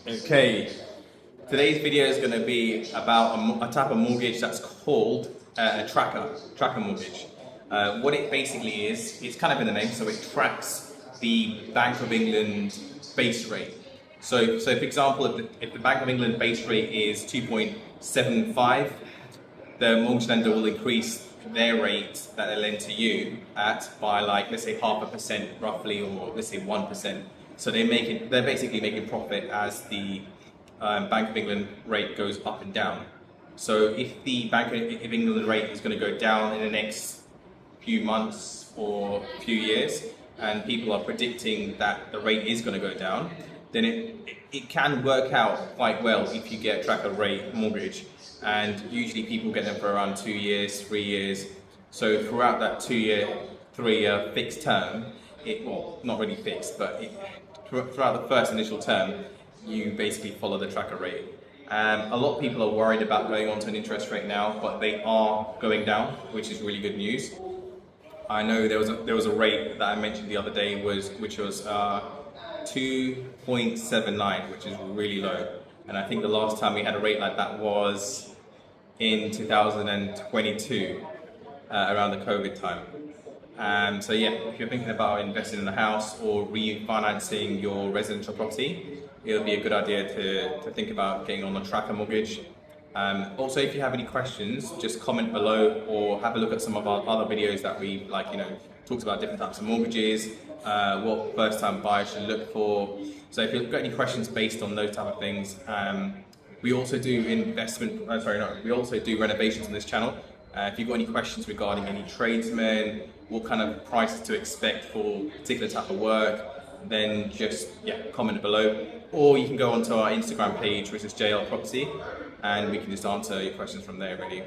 Okay, today's video is going to be about a type of mortgage that's called a tracker mortgage. What it basically is, it's kind of in the name, so it tracks the Bank of England base rate. So for example, if the Bank of England base rate is 2.75, the mortgage lender will increase their rate that they lend to you at by, like, let's say 0.5% roughly, or let's say 1%. So they're basically making profit as the Bank of England rate goes up and down. So if the Bank of England rate is going to go down in the next few months or few years, and people are predicting that the rate is going to go down, then it can work out quite well if you get a tracker rate mortgage. And usually people get them for around 2 years, 3 years. So throughout that 2-year, 3-year fixed term, well, not really fixed, but throughout the first initial term, you basically follow the tracker rate. A lot of people are worried about going on to an interest rate now, but they are going down, which is really good news. I know there was a rate that I mentioned the other day which was 2.79, which is really low. And I think the last time we had a rate like that was in 2022, around the COVID time. So yeah, if you're thinking about investing in a house or refinancing your residential property, it'll be a good idea to think about getting on a tracker mortgage. Also, if you have any questions, just comment below or have a look at some of our other videos that we talked about different types of mortgages, what first-time buyers should look for. So if you've got any questions based on those type of things, we also do we also do renovations on this channel. If you've got any questions regarding any tradesmen, what kind of prices to expect for a particular type of work, then just comment below. Or you can go onto our Instagram page, which is JL Property, and we can just answer your questions from there, really.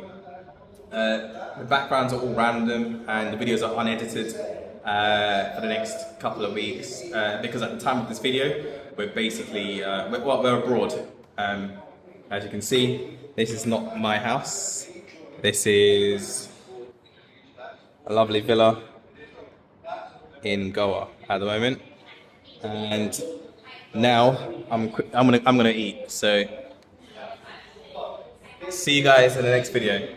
The backgrounds are all random and the videos are unedited for the next couple of weeks, because at the time of this video, we're basically, we're abroad. As you can see, this is not my house. This is a lovely villa in Goa at the moment, and now I'm gonna eat. So see you guys in the next video.